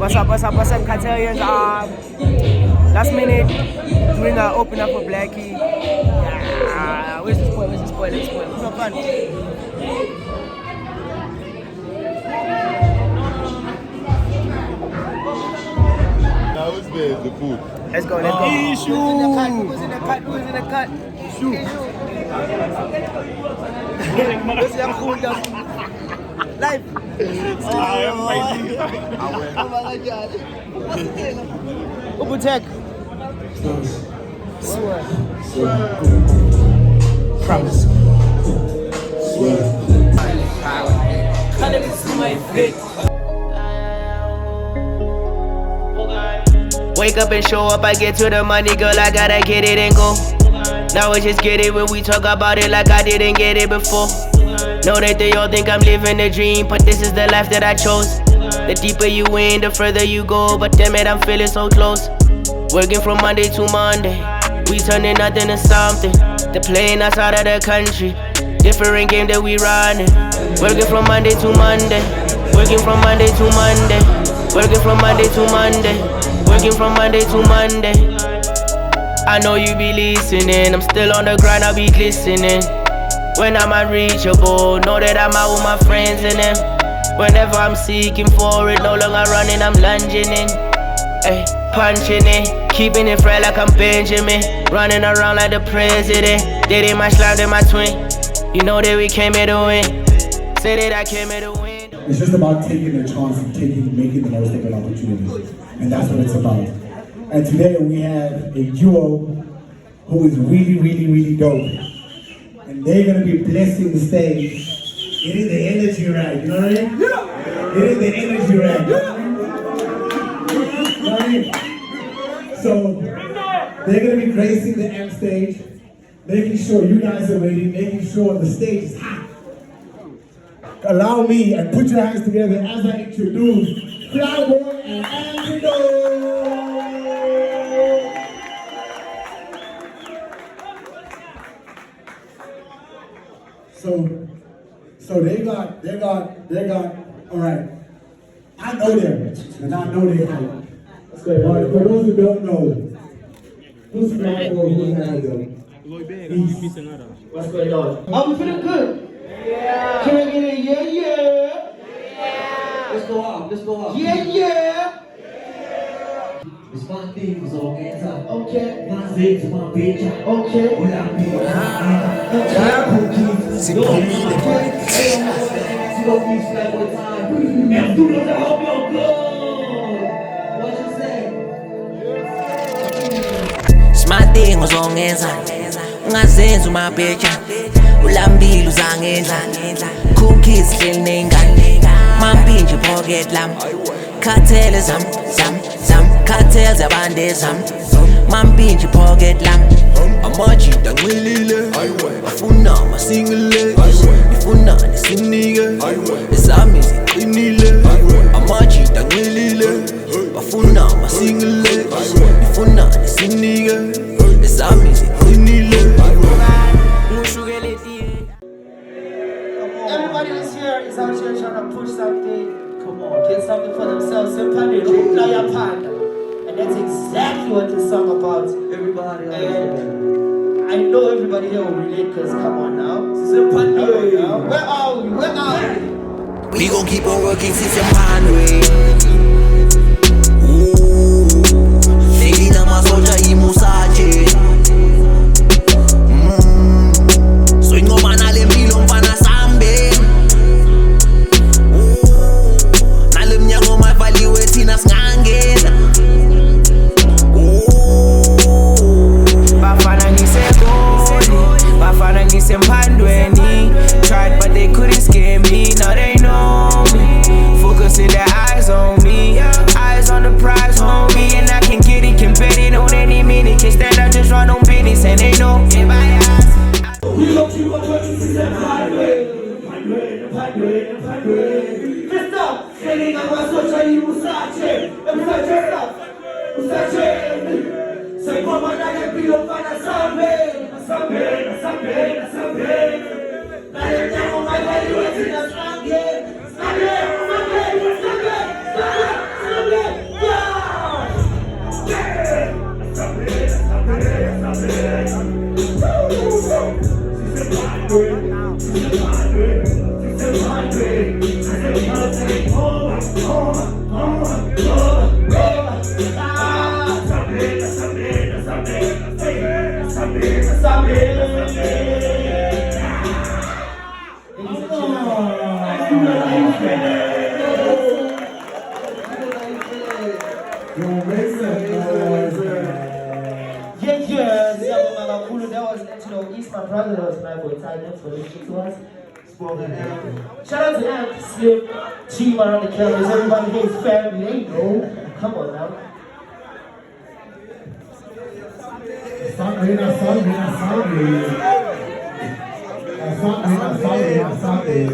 What's up, Cartelians? Last minute, doing an opener for Blackie. Yeah, where's the spoil? Let's have fun. Now who's there? The food. Let's go. Issue. Who's in the cut? Issue. Let's see how cool does. Live. Ubutek. Swear. Promise. Wake up and show up, I get to the money, girl, I gotta get it and go. Now I just get it when we talk about it like I didn't get it before. Know that they all think I'm living a dream, but this is the life that I chose. The deeper you in, the further you go, but damn it, I'm feeling so close. Working from Monday to Monday, we turning nothing to something. They're playing us out of the country, different game that we running. Working from Monday to Monday, working from Monday to Monday, working from Monday to Monday, working from Monday to Monday. I know you be listening, I'm still on the grind, I'll be glistening. When I'm unreachable, know that I'm out with my friends and them. Whenever I'm seeking for it, no longer running, I'm lunging in. Ay, punching it, keeping it fresh like I'm Benjamin. Running around like the president. They did my slime, they my twin. You know that we came here to win. Say that I came here to win. It's just about taking the chance and making the most of an opportunity. And that's what it's about. And today we have a duo who is really dope. And they're going to be blessing the stage. Getting the energy right, you know what I mean? Yeah. Getting the energy right. Yeah. You know what I mean? So, they're going to be gracing the amp stage, making sure you guys are ready, making sure the stage is hot. Allow me and put your hands together as I introduce Flower and Antidote. So they got, all right. I know them, and I know they hype. But for those who don't know, who's Flower or who's Antidote? What's going on? Are we feeling good? Yeah. Can I get a yeah? Let's go up. Yeah. It's my thing, it's all hands up. Okay. My zig's my bitch. Okay. Without me, C'est pour lui, les Smarting uzongenza ungazenza umabheja ulambile uzangenza cookies hleli nengane mampinje pocket lam cartel zam cartels yabande zam mampinje pocket lam amajita ngcilile afuna masingile ifuna nesinike ezami ziqinile amajita ngcilile bafuna masingile ifuna nesinike ezami ziqinile. Everybody that's here is out here trying to push something. Come on, get something for themselves. Simply reply your partner. And that's exactly what this song about. everybody. And I know everybody here will relate, because come on now. Simply, where are we? We gon' keep on working since I'm hungry. Daily na masoja imusaje. So ingoma nale mpilo mfana sambe. Nale mnyango mavaliwe tina sngangena. Bafana ngise mphandweni. Tried but they couldn't scare me. Now they know me. Focusing their eyes on me. Eyes on the prize, homie. And I can get it, can bet it on any minute. Can stand up, just run on business. And they know in my eyes. We don't keep on working since I'm hungry. Just stop. Selling a masocha imusache. Usache. Say mama na mpilo pana sambe. Na yenyango mavaliwe tina sangena. He's my brother, that was my boy Titus for the shit to us. Shout out to Amp, Slim, team around the cameras, everybody here is family, they know. Come on now. Sunday.